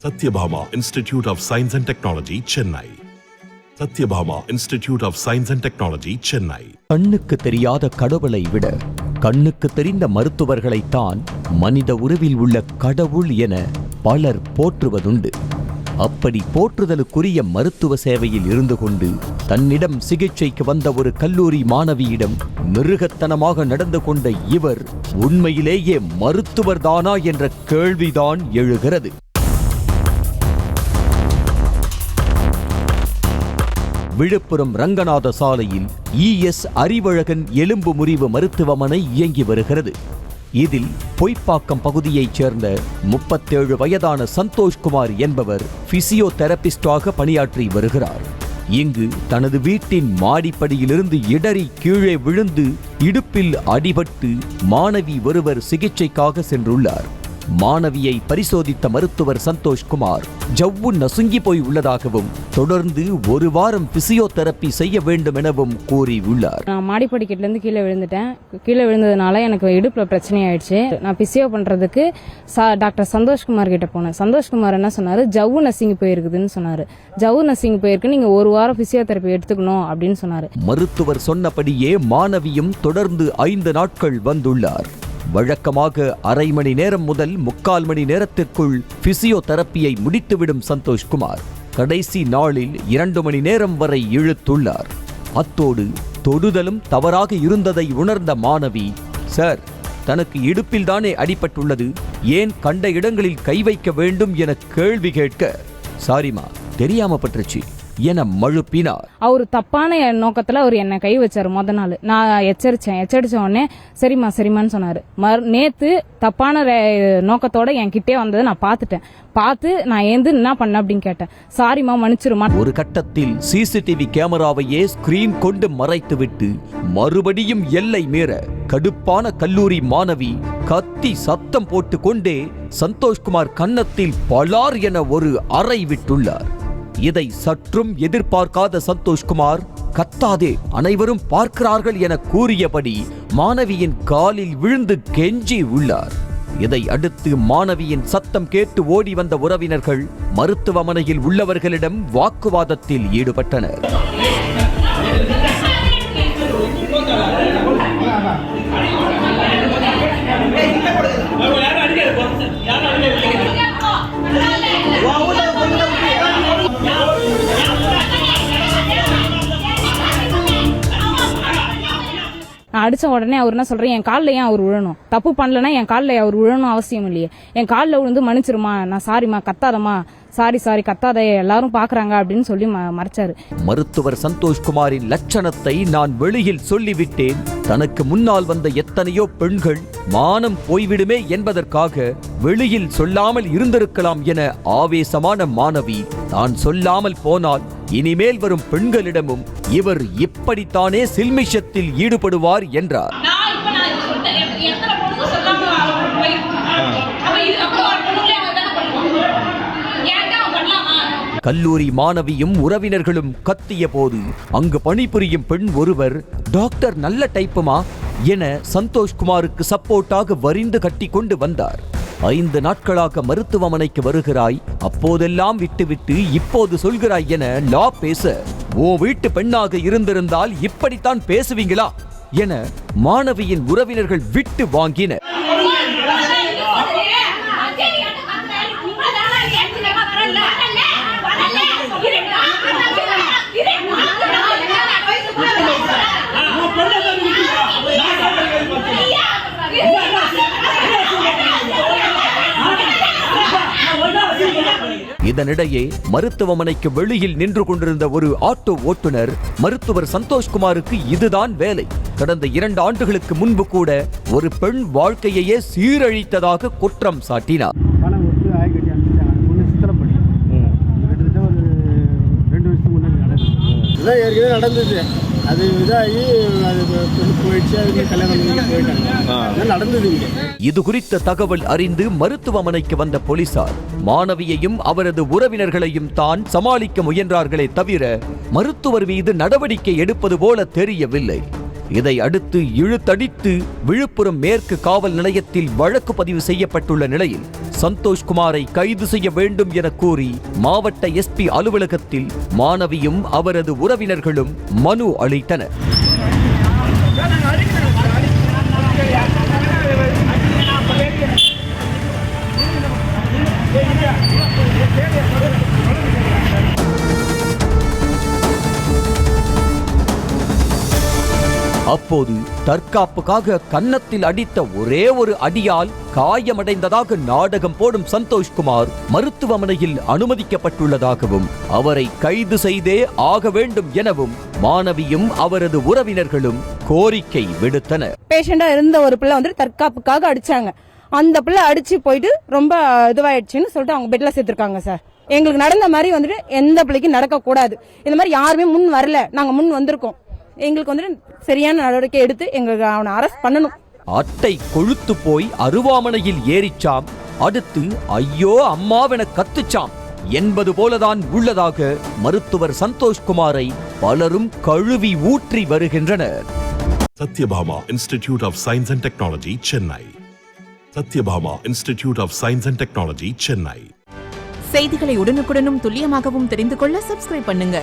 Satyabhama Institute of Science and Technology, Chennai. Satyabhama Institute of Science and Technology, Chennai. கண்ணுக்கு தெரியாத கடவுளை விட கண்ணுக்கு தெரிந்த மருத்துவர்களைத்தான் மனித உருவில் உள்ள கடவுள் என பலர் போற்றுவதுண்டு. அப்படி போற்றுதலுக்குரிய மருத்துவ சேவையில் இருந்து கொண்டு தன்னிடம் சிகிச்சைக்கு வந்த ஒரு கல்லூரி மாணவியிடம் மிருகத்தனமாக நடந்து கொண்ட இவர் உண்மையிலேயே மருத்துவர்தானா என்ற கேள்விதான் எழுகிறது. விழுப்புரம் ரங்கநாத சாலையில் ES அறிவழகன் எலும்பு முறிவு மருத்துவமனை இயங்கி வருகிறது. இதில் பொய்ப்பாக்கம் பகுதியைச் சேர்ந்த 37 வயதான சந்தோஷ்குமார் என்பவர் பிசியோதெரபிஸ்டாக பணியாற்றி வருகிறார். இங்கு தனது வீட்டின் மாடிப்படியிலிருந்து இடறி கீழே விழுந்து இடுப்பில் அடிபட்டு மாணவி ஒருவர் சிகிச்சைக்காக சென்றுள்ளார். மாணவியை பரிசோதித்த மருத்துவர் சந்தோஷ்குமார் ஜவ்வு நசுங்கி போய் உள்ளதாகவும் தொடர்ந்து ஒரு வாரம் பிசியோதெரப்பி செய்ய வேண்டும் எனவும் கூறியுள்ளார். நான் மாடிப்படிக்கட்டுல இருந்து கீழே விழுந்துட்டேன். கீழே விழுந்ததுனால எனக்கு இடுப்புல பிரச்சனை ஆயிடுச்சு. நான் பிசியோ பண்றதுக்கு டாக்டர் சந்தோஷ்குமார் கிட்ட போனேன். சந்தோஷ்குமார் என்ன சொன்னாரு, ஜவ்வு நசுங்கி போயிருக்குதுன்னு சொன்னாரு. ஜவ்வு நசுங்கி போயிருக்கு, நீங்க ஒரு வாரம் பிசியோதெரப்பி எடுத்துக்கணும் அப்படின்னு சொன்னாரு. மருத்துவர் சொன்னபடியே மாணவியும் தொடர்ந்து 5 நாட்கள் வந்துள்ளார். வழக்கமாக அரை மணி நேரம் முதல் 3/4 மணி நேரத்திற்குள் பிசியோதெரப்பியை முடித்துவிடும் சந்தோஷ்குமார் கடைசி நாளில் 2 மணி நேரம் வரை இழுத்துள்ளார். அத்தோடு தொடுதலும் தவறாக இருந்ததை உணர்ந்த மாணவி, சார், தனக்கு இடுப்பில் தானே அடிபட்டுள்ளது, ஏன் கண்ட இடங்களில் கை வைக்க வேண்டும் என கேள்வி கேட்க, சாரிமா, தெரியாம பட்டுருச்சு என மழுப்பினார். அவர் தப்பான நோக்கத்துல அவர் என்ன கை வச்சாரு. முத நாள் நான் எச்சரிச்ச உடனே சரிம்மான்னு சொன்னாரு. நேத்து தப்பான நோக்கத்தோட என் கிட்டே வந்ததை நான் பார்த்து நான் ஏந்து என்ன பண்ண அப்படின்னு கேட்டேன். சாரிமா, மன்னிச்சிருமா. ஒரு கட்டத்தில் சிசிடிவி கேமராவையே ஸ்கிரீன் கொண்டு மறைத்துவிட்டு மறுபடியும் எல்லை மீற கடுப்பான கல்லூரி மாணவி கத்தி சத்தம் போட்டு கொண்டே சந்தோஷ்குமார் கன்னத்தில் பலார் என ஒரு அறை விட்டுள்ளார். இதை சற்றும் எதிர்பார்க்காத சந்தோஷ்குமார், கத்தாதே, அனைவரும் பார்க்கிறார்கள் என கூறியபடி மாணவியின் காலில் விழுந்து கெஞ்சி உள்ளார். இதை அடுத்து மாணவியின் சத்தம் கேட்டு ஓடி வந்த உறவினர்கள் மருத்துவமனையில் உள்ளவர்களிடம் வாக்குவாதத்தில் ஈடுபட்டனர். நான் அடிச்ச உடனே அவர் என்ன சொல்றேன், என் காலில் ஏன் அவர் விழணும், தப்பு பண்ணலன்னா என் காலில் அவர் விழணும் அவசியம் இல்லையே, என் காலில் விழுந்து மன்னிச்சிருமா, நான் சாரிமா, கத்தாதமா, சாரி கத்தாத, எல்லாரும் பாக்குறாங்க அப்படின்னு சொல்லி மறைச்சாரு. மருத்துவர் சந்தோஷ்குமாரின் லட்சணத்தை நான் வெளியில் சொல்லிவிட்டேன். தனக்கு முன்னால் வந்த எத்தனையோ பெண்கள் மானம் போய்விடுமே என்பதற்காக வெளியில் சொல்லாமல் இருந்திருக்கலாம் என ஆவேசமான மாணவி தான் சொல்லாமல் போனால் இனிமேல் வரும் பெண்களிடமும் இவர் இப்படித்தானே சில்மிஷத்தில் ஈடுபடுவார் என்றார். கல்லூரி மாணவியும் உறவினர்களும் கத்திய போது அங்கு பணிபுரியும் பெண் ஒருவர், டாக்டர் நல்ல டைப்புமா என சந்தோஷ்குமாருக்கு சப்போர்ட்டாக வரிந்து கட்டி கொண்டு வந்தார். 5 நாட்களாக மருத்துவமனைக்கு வருகிறாய், அப்போதெல்லாம் விட்டுவிட்டு இப்போது சொல்கிறாய் என லா பேச, ஓ வீட்டு பெண்ணாக இருந்திருந்தால் இப்படித்தான் பேசுவீங்களா என மாணவியின் உறவினர்கள் விட்டு வாங்கினர். இதனிடையே மருத்துவமனைக்கு வெளியில் நின்று கொண்டிருந்த ஒரு ஆட்டோ ஓட்டுநர் மருத்துவர் சந்தோஷ்குமாருக்கு இதுதான் வேலை, கடந்த 2 ஆண்டுகளுக்கு முன்பு கூட ஒரு பெண் வாழ்க்கையையே சீரழித்ததாக குற்றம் சாட்டினார். நடந்தது, அது இதாகி போயிடுச்சு, நடந்தது. இது குறித்த தகவல் அறிந்து மருத்துவமனைக்கு வந்த போலீசார் மாணவியையும் அவரது உறவினர்களையும் தான் சமாளிக்க முயன்றார்களே தவிர மருத்துவர் மீது நடவடிக்கை எடுப்பது போல தெரியவில்லை. இதை அடுத்து இழுத்தடித்து விழுப்புரம் மேற்கு காவல் நிலையத்தில் வழக்கு பதிவு செய்யப்பட்டுள்ள நிலையில் சந்தோஷ்குமாரை கைது செய்ய வேண்டும் என கூறி மாவட்ட எஸ்பி அலுவலகத்தில் மாணவியும் அவரது உறவினர்களும் மனு அளித்தனர். அப்போது தற்காப்புக்காக கன்னத்தில் அடித்த ஒரே ஒரு அடியால் காயமடைந்ததாக நாடகம் போடும் சந்தோஷ்குமார் மருத்துவமனையில் அனுமதிக்கப்பட்டுள்ளதாகவும் அவரை கைது செய்தே ஆக வேண்டும் எனவும் மாணவியும் அவரது உறவினர்களும் கோரிக்கை விடுத்தனர். பேஷண்டா இருந்த ஒரு பிள்ளை வந்து தற்காப்புக்காக அடிச்சாங்க. அந்த பிள்ளை அடிச்சு போயிட்டு ரொம்ப இதுவாயிடுச்சுன்னு சொல்லிட்டு அவங்க பெட்ல சேர்த்திருக்காங்க சார். எங்களுக்கு நடந்த மாதிரி வந்துட்டு எந்த பிள்ளைக்கும் நடக்க கூடாது. இந்த மாதிரி யாருமே முன் வரல, நாங்க முன் வந்திருக்கோம். எங்களுக்கு வந்துட்டு சரியான நடவடிக்கை எடுத்து எங்களுக்கு அவனை அரெஸ்ட் பண்ணணும். அட்டை கொழுத்து போய் அருவாமனையில் ஏறிச்சாம், அடுத்து ஐயோ அம்மாவென கத்துச்சாம் என்பது போலதான் உள்ளதாக மருத்துவர் சந்தோஷ்குமாரை பலரும் கழுவி ஊற்றி வருகின்றனர். Satyabhama Institute of Science and Technology, Chennai. Satyabhama Institute of Science and Technology, Chennai. செய்திகளை உடனுக்குடனும் துல்லியமாகவும் தெரிந்து கொள்ள சப்ஸ்கிரைப் பண்ணுங்க.